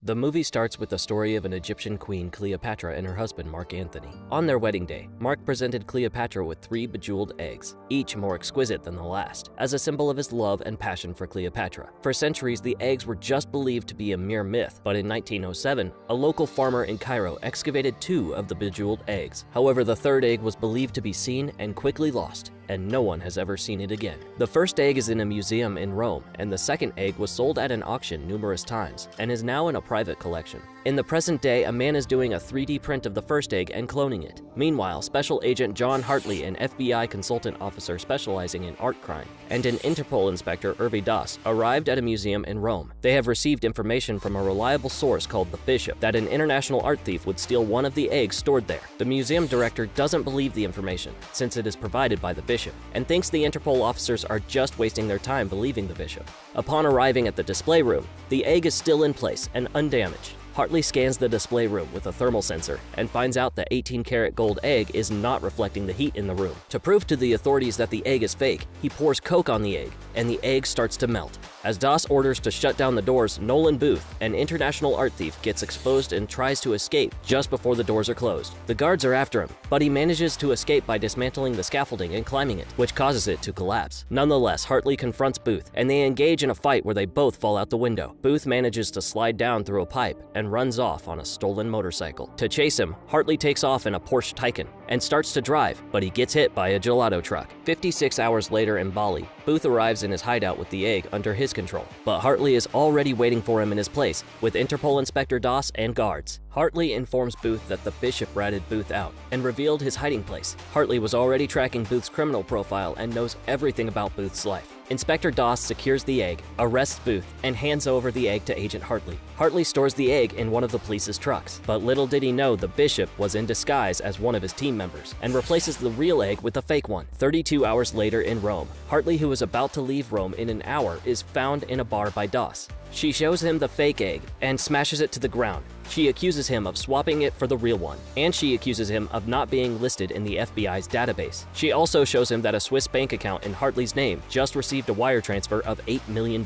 The movie starts with the story of an Egyptian queen, Cleopatra, and her husband, Mark Antony. On their wedding day, Mark presented Cleopatra with 3 bejeweled eggs, each more exquisite than the last, as a symbol of his love and passion for Cleopatra. For centuries, the eggs were just believed to be a mere myth, but in 1907, a local farmer in Cairo excavated 2 of the bejeweled eggs. However, the 3rd egg was believed to be seen and quickly lost, and no one has ever seen it again. The first egg is in a museum in Rome, and the 2nd egg was sold at an auction numerous times, and is now in a private collection. In the present day, a man is doing a 3D print of the first egg and cloning it. Meanwhile, Special Agent John Hartley, an FBI consultant officer specializing in art crime, and an Interpol inspector, Urvi Das, arrived at a museum in Rome. They have received information from a reliable source called the Bishop that an international art thief would steal one of the eggs stored there. The museum director doesn't believe the information, since it is provided by the Bishop, and thinks the Interpol officers are just wasting their time believing the Bishop. Upon arriving at the display room, the egg is still in place and undamaged. Hartley scans the display room with a thermal sensor and finds out the 18-karat gold egg is not reflecting the heat in the room. To prove to the authorities that the egg is fake, he pours Coke on the egg, and the egg starts to melt. As Das orders to shut down the doors, Nolan Booth, an international art thief, gets exposed and tries to escape just before the doors are closed. The guards are after him, but he manages to escape by dismantling the scaffolding and climbing it, which causes it to collapse. Nonetheless, Hartley confronts Booth, and they engage in a fight where they both fall out the window. Booth manages to slide down through a pipe and runs off on a stolen motorcycle. To chase him, Hartley takes off in a Porsche Taycan and starts to drive, but he gets hit by a gelato truck. 56 hours later in Bali, Booth arrives in his hideout with the egg under his control, but Hartley is already waiting for him in his place with Interpol Inspector Das and guards. Hartley informs Booth that the Bishop ratted Booth out and revealed his hiding place. Hartley was already tracking Booth's criminal profile and knows everything about Booth's life. Inspector Das secures the egg, arrests Booth, and hands over the egg to Agent Hartley. Hartley stores the egg in one of the police's trucks, but little did he know the Bishop was in disguise as one of his team members and replaces the real egg with the fake one. 32 hours later in Rome, Hartley, who was about to leave Rome in an hour, is found in a bar by Das. She shows him the fake egg and smashes it to the ground. She accuses him of swapping it for the real one, and she accuses him of not being listed in the FBI's database. She also shows him that a Swiss bank account in Hartley's name just received a wire transfer of $8 million.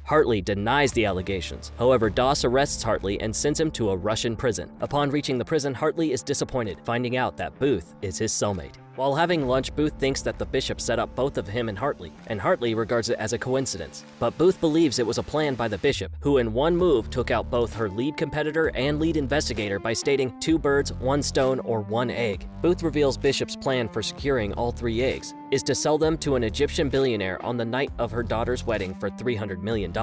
Hartley denies the allegations. However, Das arrests Hartley and sends him to a Russian prison. Upon reaching the prison, Hartley is disappointed, finding out that Booth is his cellmate. While having lunch, Booth thinks that the Bishop set up both of him and Hartley regards it as a coincidence. But Booth believes it was a plan by the Bishop, who in one move took out both her lead competitor and lead investigator by stating 2 birds, 1 stone, or 1 egg. Booth reveals Bishop's plan for securing all 3 eggs is to sell them to an Egyptian billionaire on the night of her daughter's wedding for $300 million.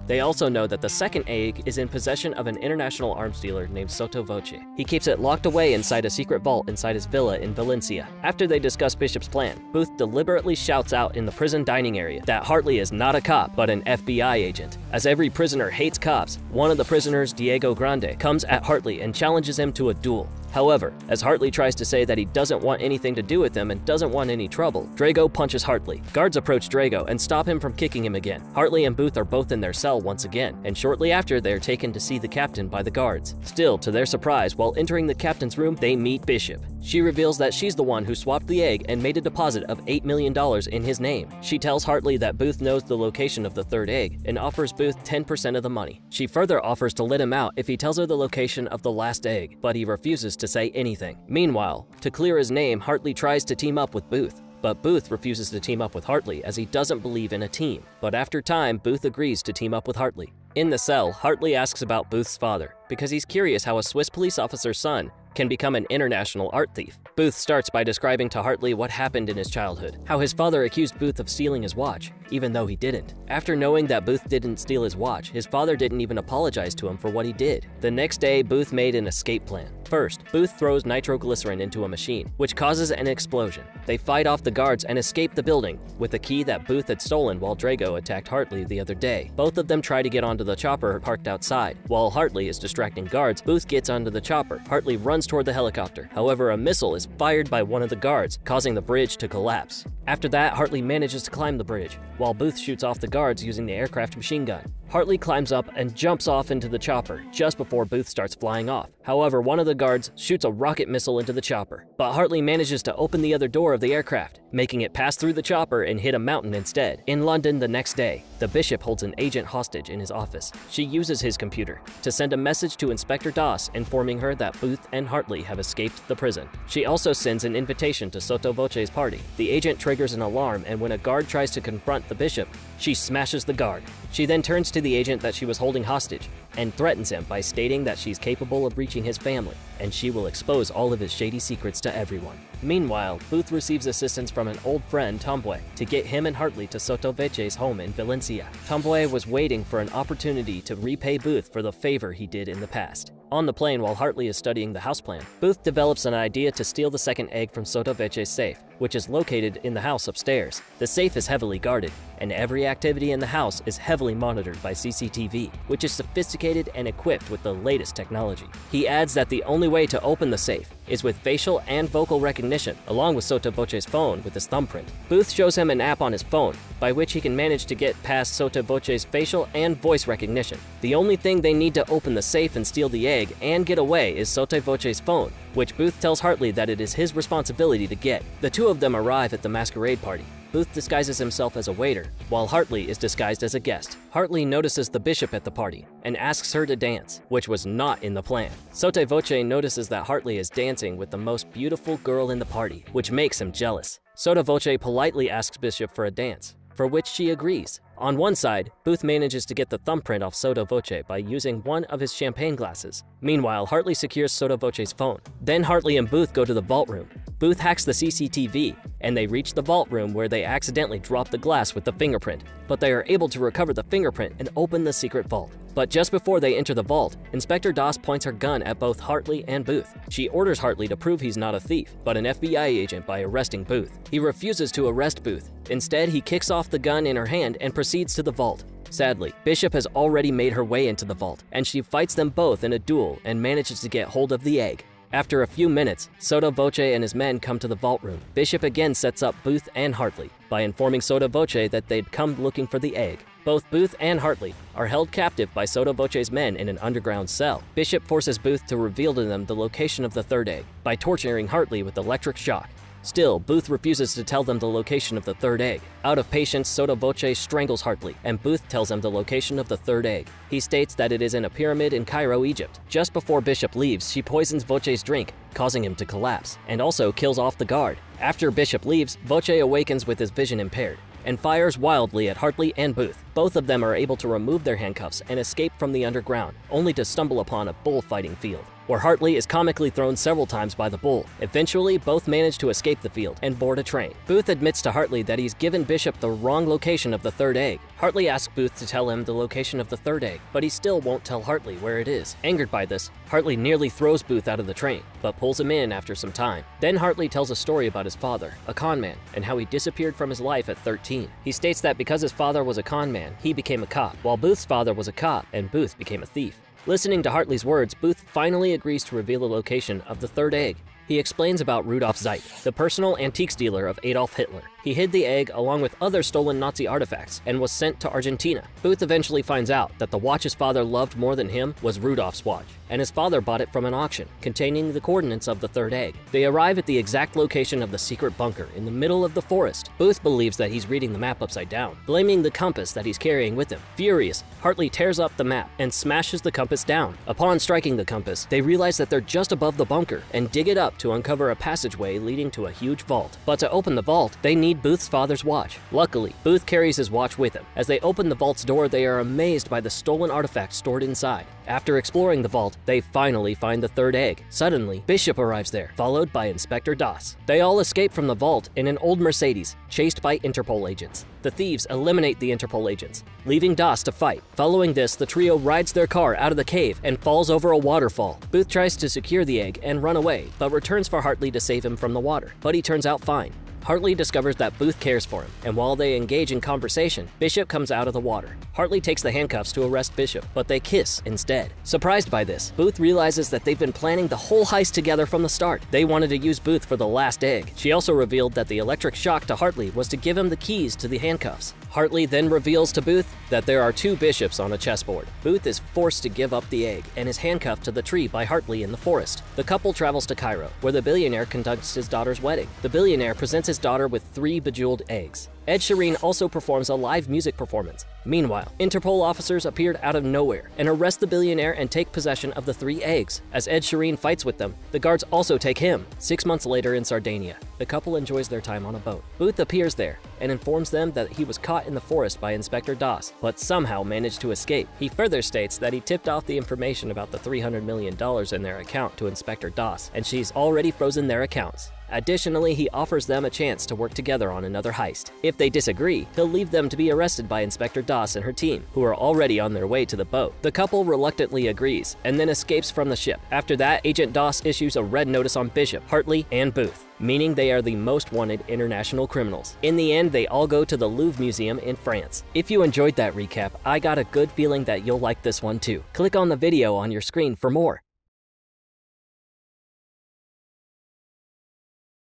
They also know that the 2nd egg is in possession of an international arms dealer named Sotto Voce. He keeps it locked away inside a secret vault inside his villa in Valencia. After they discuss Bishop's plan, Booth deliberately shouts out in the prison dining area that Hartley is not a cop but an FBI agent. As every prisoner hates cops, one of the prisoners, Diego Grande, comes at Hartley and challenges him to a duel. However, as Hartley tries to say that he doesn't want anything to do with him and doesn't want any trouble, Drago punches Hartley. Guards approach Drago and stop him from kicking him again. Hartley and Booth are both in their cell once again, and shortly after they are taken to see the captain by the guards. Still, to their surprise, while entering the captain's room, they meet Bishop. She reveals that she's the one who swapped the egg and made a deposit of $8 million in his name. She tells Hartley that Booth knows the location of the 3rd egg and offers Booth 10% of the money. She further offers to let him out if he tells her the location of the last egg, but he refuses to say anything. Meanwhile, to clear his name, Hartley tries to team up with Booth, but Booth refuses to team up with Hartley as he doesn't believe in a team. But after time, Booth agrees to team up with Hartley. In the cell, Hartley asks about Booth's father, because he's curious how a Swiss police officer's son can become an international art thief. Booth starts by describing to Hartley what happened in his childhood, how his father accused Booth of stealing his watch, even though he didn't. After knowing that Booth didn't steal his watch, his father didn't even apologize to him for what he did. The next day, Booth made an escape plan. First, Booth throws nitroglycerin into a machine, which causes an explosion. They fight off the guards and escape the building with a key that Booth had stolen while Drago attacked Hartley the other day. Both of them try to get onto the chopper parked outside. While Hartley is distracting guards, Booth gets onto the chopper. Hartley runs toward the helicopter. However, a missile is fired by one of the guards, causing the bridge to collapse. After that, Hartley manages to climb the bridge, while Booth shoots off the guards using the aircraft machine gun. Hartley climbs up and jumps off into the chopper just before Booth starts flying off. However, one of the guards shoots a rocket missile into the chopper, but Hartley manages to open the other door of the aircraft making it pass through the chopper and hit a mountain instead. In London the next day, the Bishop holds an agent hostage in his office. She uses his computer to send a message to Inspector Doss informing her that Booth and Hartley have escaped the prison. She also sends an invitation to Sotto Voce's party. The agent triggers an alarm, and when a guard tries to confront the Bishop, she smashes the guard. She then turns to the agent that she was holding hostage and threatens him by stating that she's capable of reaching his family, and she will expose all of his shady secrets to everyone. Meanwhile, Booth receives assistance from an old friend, Tomboy, to get him and Hartley to Sotto Voce's home in Valencia. Tomboy was waiting for an opportunity to repay Booth for the favor he did in the past. On the plane while Hartley is studying the house plan, Booth develops an idea to steal the second egg from Sotto Voce's safe, which is located in the house upstairs. The safe is heavily guarded, and every activity in the house is heavily monitored by CCTV, which is sophisticated and equipped with the latest technology. He adds that the only way to open the safe is with facial and vocal recognition, along with Sotto Voce's phone with his thumbprint. Booth shows him an app on his phone, by which he can manage to get past Sotto Voce's facial and voice recognition. The only thing they need to open the safe and steal the egg and get away is Sotto Voce's phone, which Booth tells Hartley that it is his responsibility to get. The two of them arrive at the masquerade party. Booth disguises himself as a waiter, while Hartley is disguised as a guest. Hartley notices the Bishop at the party and asks her to dance, which was not in the plan. Sotto Voce notices that Hartley is dancing with the most beautiful girl in the party, which makes him jealous. Sotto Voce politely asks Bishop for a dance, for which she agrees. On one side, Booth manages to get the thumbprint off Sotto Voce by using one of his champagne glasses. Meanwhile, Hartley secures Sotto Voce's phone. Then Hartley and Booth go to the vault room. Booth hacks the CCTV, and they reach the vault room where they accidentally drop the glass with the fingerprint, but they are able to recover the fingerprint and open the secret vault. But just before they enter the vault, Inspector Doss points her gun at both Hartley and Booth. She orders Hartley to prove he's not a thief, but an FBI agent by arresting Booth. He refuses to arrest Booth. Instead, he kicks off the gun in her hand and proceeds to the vault. Sadly, Bishop has already made her way into the vault, and she fights them both in a duel and manages to get hold of the egg. After a few minutes, Sotto Voce and his men come to the vault room. Bishop again sets up Booth and Hartley by informing Sotto Voce that they'd come looking for the egg. Both Booth and Hartley are held captive by Sotto Voce's men in an underground cell. Bishop forces Booth to reveal to them the location of the third egg by torturing Hartley with electric shock. Still, Booth refuses to tell them the location of the third egg. Out of patience, Sotto Voce strangles Hartley, and Booth tells him the location of the third egg. He states that it is in a pyramid in Cairo, Egypt. Just before Bishop leaves, she poisons Voce's drink, causing him to collapse, and also kills off the guard. After Bishop leaves, Voce awakens with his vision impaired and fires wildly at Hartley and Booth. Both of them are able to remove their handcuffs and escape from the underground, only to stumble upon a bullfighting field, where Hartley is comically thrown several times by the bull. Eventually, both manage to escape the field and board a train. Booth admits to Hartley that he's given Bishop the wrong location of the third egg. Hartley asks Booth to tell him the location of the third egg, but he still won't tell Hartley where it is. Angered by this, Hartley nearly throws Booth out of the train, but pulls him in after some time. Then Hartley tells a story about his father, a con man, and how he disappeared from his life at 13. He states that because his father was a con man, he became a cop, while Booth's father was a cop and Booth became a thief. Listening to Hartley's words, Booth finally agrees to reveal the location of the third egg. He explains about Rudolf Zeit, the personal antiques dealer of Adolf Hitler. He hid the egg along with other stolen Nazi artifacts and was sent to Argentina. Booth eventually finds out that the watch his father loved more than him was Rudolf's watch, and his father bought it from an auction containing the coordinates of the third egg. They arrive at the exact location of the secret bunker in the middle of the forest. Booth believes that he's reading the map upside down, blaming the compass that he's carrying with him. Furious, Hartley tears up the map and smashes the compass down. Upon striking the compass, they realize that they're just above the bunker and dig it up to uncover a passageway leading to a huge vault. But to open the vault, they need Booth's father's watch. Luckily, Booth carries his watch with him. As they open the vault's door, they are amazed by the stolen artifacts stored inside. After exploring the vault, they finally find the third egg. Suddenly, Bishop arrives there, followed by Inspector Doss. They all escape from the vault in an old Mercedes, chased by Interpol agents. The thieves eliminate the Interpol agents, leaving Doss to fight. Following this, the trio rides their car out of the cave and falls over a waterfall. Booth tries to secure the egg and run away, but returns for Hartley to save him from the water, but he turns out fine. Hartley discovers that Booth cares for him, and while they engage in conversation, Bishop comes out of the water. Hartley takes the handcuffs to arrest Bishop, but they kiss instead. Surprised by this, Booth realizes that they've been planning the whole heist together from the start. They wanted to use Booth for the last egg. She also revealed that the electric shock to Hartley was to give him the keys to the handcuffs. Hartley then reveals to Booth that there are two bishops on a chessboard. Booth is forced to give up the egg and is handcuffed to the tree by Hartley in the forest. The couple travels to Cairo, where the billionaire conducts his daughter's wedding. The billionaire presents his his daughter with 3 bejeweled eggs. Ed Sheeran also performs a live music performance. Meanwhile, Interpol officers appeared out of nowhere and arrest the billionaire and take possession of the 3 eggs. As Ed Sheeran fights with them, the guards also take him. 6 months later in Sardinia, the couple enjoys their time on a boat. Booth appears there and informs them that he was caught in the forest by Inspector Doss, but somehow managed to escape. He further states that he tipped off the information about the $300 million in their account to Inspector Doss, and she's already frozen their accounts. Additionally, he offers them a chance to work together on another heist. If they disagree, he'll leave them to be arrested by Inspector Doss and her team, who are already on their way to the boat. The couple reluctantly agrees, and then escapes from the ship. After that, Agent Doss issues a red notice on Bishop, Hartley, and Booth, meaning they are the most wanted international criminals. In the end, they all go to the Louvre Museum in France. If you enjoyed that recap, I got a good feeling that you'll like this one too. Click on the video on your screen for more.